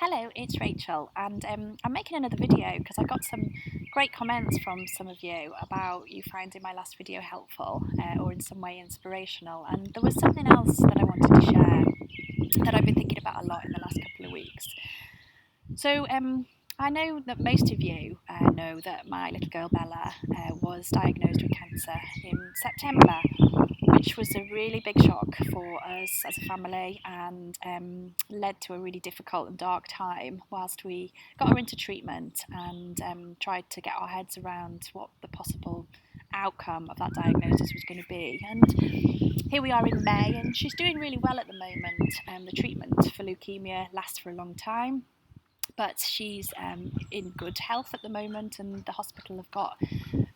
Hello, it's Rachel, and I'm making another video because I got some great comments from some of you about you finding my last video helpful or in some way inspirational. And there was something else that I wanted to share that I've been thinking about a lot in the last couple of weeks. So I know that most of you know that my little girl Bella was diagnosed with cancer in September, which was a really big shock for us as a family and led to a really difficult and dark time whilst we got her into treatment and tried to get our heads around what the possible outcome of that diagnosis was going to be. And here we are in May, and she's doing really well at the moment. The treatment for leukemia lasts for a long time, but she's in good health at the moment, and the hospital have got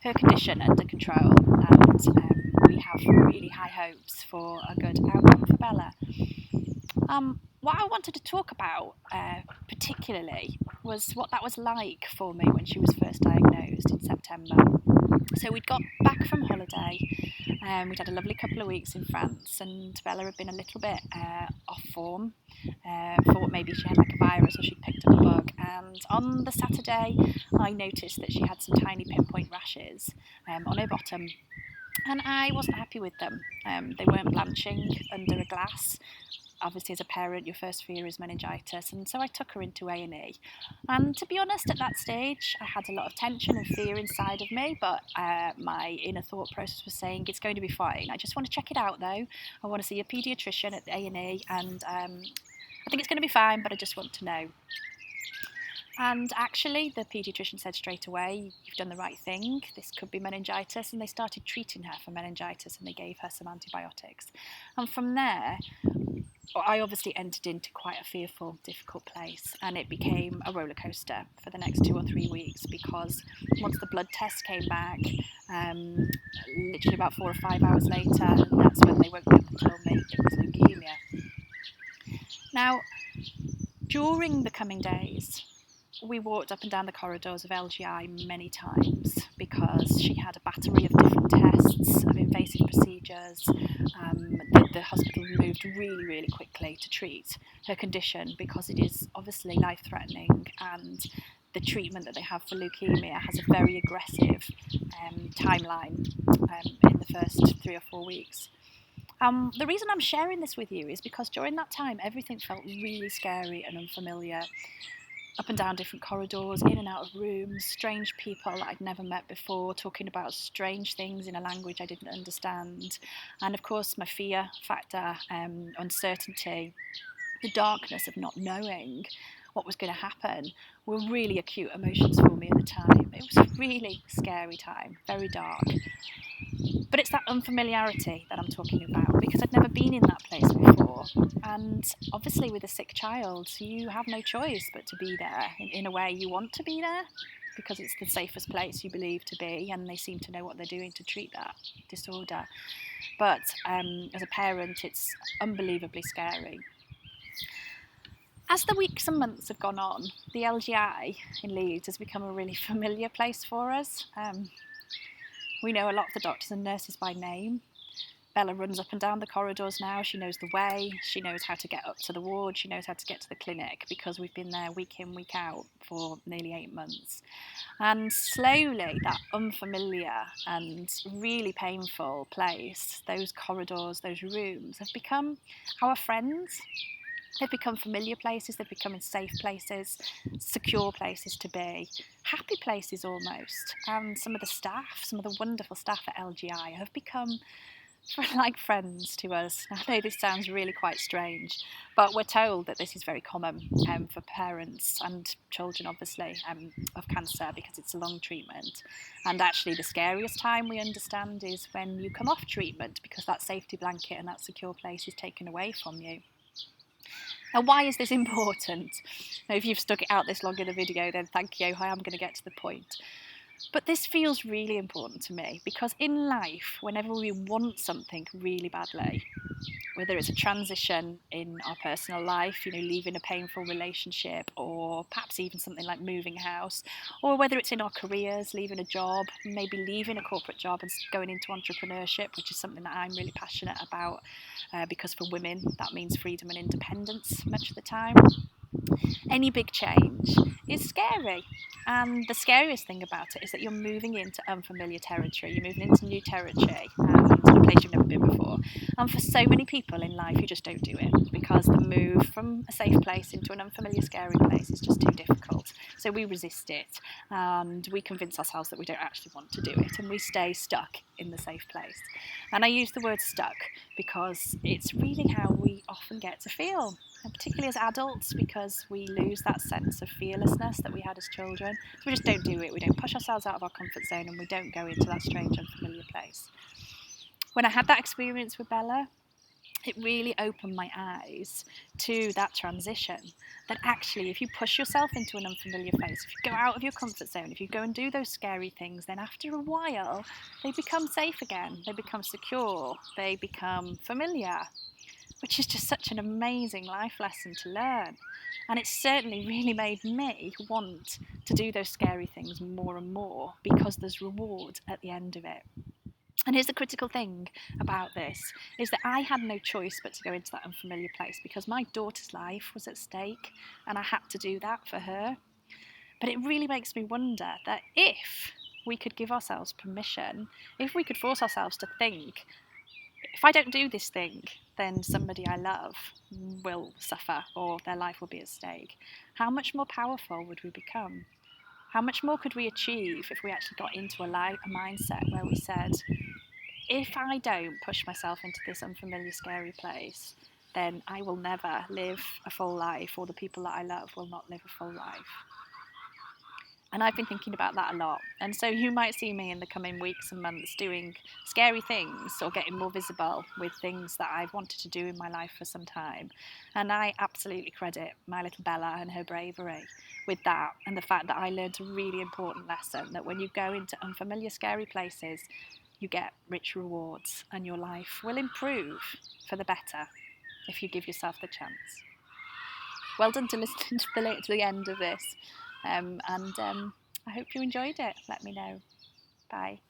her condition under control, and we have really high hopes for a good outcome for Bella. What I wanted to talk about particularly was what that was like for me when she was first diagnosed in September. So we'd got back from holiday, we'd had a lovely couple of weeks in France, and Bella had been a little bit off form, thought maybe she had like a virus or she'd picked up a bug. And on the Saturday, I noticed that she had some tiny pinpoint rashes on her bottom, and I wasn't happy with them. They weren't blanching under a glass. Obviously, as a parent, your first fear is meningitis, and so I took her into A&E. And to be honest, at that stage, I had a lot of tension and fear inside of me, but my inner thought process was saying it's going to be fine. I just want to check it out, though. I want to see a paediatrician at the A&E, and I think it's going to be fine, but I just want to know. And actually, the paediatrician said straight away, you've done the right thing, this could be meningitis, and they started treating her for meningitis, and they gave her some antibiotics. And from there, I obviously entered into quite a fearful, difficult place, and it became a roller coaster for the next 2 or 3 weeks, because once the blood test came back, literally about 4 or 5 hours later, that's when they woke me up and told me it was leukemia. Now, during the coming days, we walked up and down the corridors of LGI many times because she had a battery of different tests, of invasive procedures. The hospital moved really, really quickly to treat her condition because it is obviously life-threatening, and the treatment that they have for leukemia has a very aggressive timeline in the first 3 or 4 weeks. The reason I'm sharing this with you is because during that time everything felt really scary and unfamiliar. Up and down different corridors, in and out of rooms, strange people that I'd never met before, talking about strange things in a language I didn't understand. And of course, my fear factor, uncertainty, the darkness of not knowing what was going to happen were really acute emotions for me at the time. It was a really scary time, very dark. But it's that unfamiliarity that I'm talking about, because I'd never been in that place before. And obviously with a sick child, you have no choice but to be there. In a way, you want to be there because it's the safest place you believe to be, and they seem to know what they're doing to treat that disorder. But as a parent, it's unbelievably scary. As the weeks and months have gone on, the LGI in Leeds has become a really familiar place for us. We know a lot of the doctors and nurses by name. Bella runs up and down the corridors now. She knows the way. She knows how to get up to the ward. She knows how to get to the clinic because we've been there week in, week out for nearly 8 months. And slowly, that unfamiliar and really painful place, those corridors, those rooms, have become our friends. They've become familiar places, they've become safe places, secure places to be, happy places almost. And some of the staff, some of the wonderful staff at LGI have become like friends to us. I know this sounds really quite strange, but we're told that this is very common for parents and children, obviously, of cancer, because it's a long treatment. And actually the scariest time, we understand, is when you come off treatment, because that safety blanket and that secure place is taken away from you. Now, why is this important? Now, if you've stuck it out this long in the video, then thank you. I am going to get to the point. But this feels really important to me because in life, whenever we want something really badly, whether it's a transition in our personal life, leaving a painful relationship, or perhaps even something like moving house, or whether it's in our careers, leaving a job, maybe leaving a corporate job and going into entrepreneurship, which is something that I'm really passionate about because for women, that means freedom and independence much of the time. any big change is scary. And the scariest thing about it is that you're moving into unfamiliar territory, you're moving into new territory and a place you've never been before. And for so many people in life, you just don't do it because the move from a safe place into an unfamiliar, scary place is just too difficult. So we resist it and we convince ourselves that we don't actually want to do it, and we stay stuck in the safe place. And I use the word stuck because it's really how we often get to feel, and particularly as adults, because we lose that sense of fearlessness that we had as children. So we just don't do it. We don't push ourselves out of our comfort zone, and we don't go into that strange, unfamiliar place. When I had that experience with Bella, it really opened my eyes to that transition, that actually if you push yourself into an unfamiliar place, if you go out of your comfort zone, if you go and do those scary things, then after a while they become safe again, they become secure, they become familiar, which is just such an amazing life lesson to learn. And it certainly really made me want to do those scary things more and more because there's reward at the end of it. And here's the critical thing about this, is that I had no choice but to go into that unfamiliar place because my daughter's life was at stake and I had to do that for her. But it really makes me wonder that if we could give ourselves permission, if we could force ourselves to think, if I don't do this thing, then somebody I love will suffer or their life will be at stake, how much more powerful would we become? How much more could we achieve if we actually got into a mindset where we said, if I don't push myself into this unfamiliar, scary place, then I will never live a full life, or the people that I love will not live a full life. And I've been thinking about that a lot. And so you might see me in the coming weeks and months doing scary things or getting more visible with things that I've wanted to do in my life for some time. And I absolutely credit my little Bella and her bravery with that, and the fact that I learned a really important lesson, that when you go into unfamiliar, scary places, you get rich rewards and your life will improve for the better if you give yourself the chance. Well done to listening to the end of this, and I hope you enjoyed it. Let me know. Bye.